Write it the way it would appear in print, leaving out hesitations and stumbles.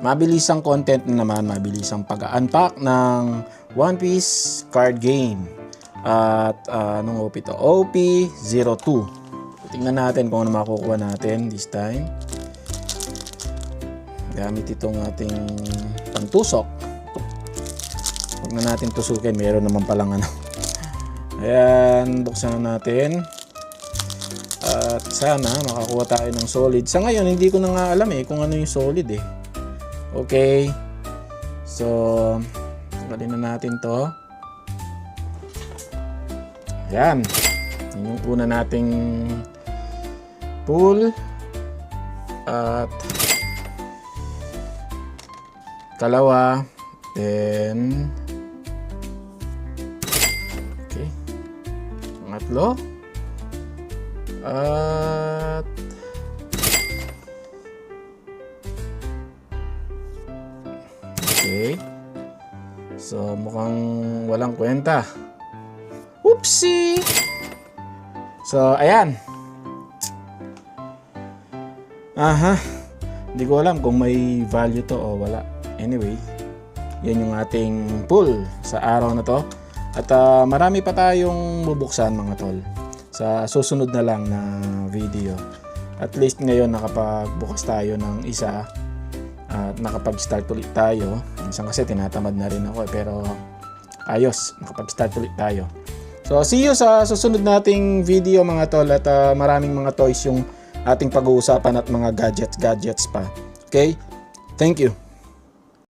mabilisang content na naman, mabilisang pag-unpack ng One Piece card game. At anong OP ito? OP02. Tingnan natin kung ano makukuha natin this time. Gamit itong ating pantusok. Huwag na natin tusukin, meron naman palang ano. Ayan, buksan na natin. At sana makakuha tayo ng solid. Sa ngayon, hindi ko na nga alam kung ano yung solid Okay. So, tanggalin na natin to. Ayan. Yun yung una nating pull. At kalawa. Then okay. Pangatlo. At okay. So mukhang walang kwenta. Oopsie. So ayan. Hindi ko alam kung may value to o wala. Anyway, yan yung ating pull sa araw na to. At marami pa tayong bubuksan mga tol sa susunod na lang na video. At least ngayon nakapagbukas tayo ng isa at nakapag-start ulit tayo. Minsan kasi tinatamad na rin ako pero ayos, nakapag-start ulit tayo. So see you sa susunod nating video mga tol at maraming mga toys yung ating pag-uusapan at mga gadgets pa. Okay? Thank you.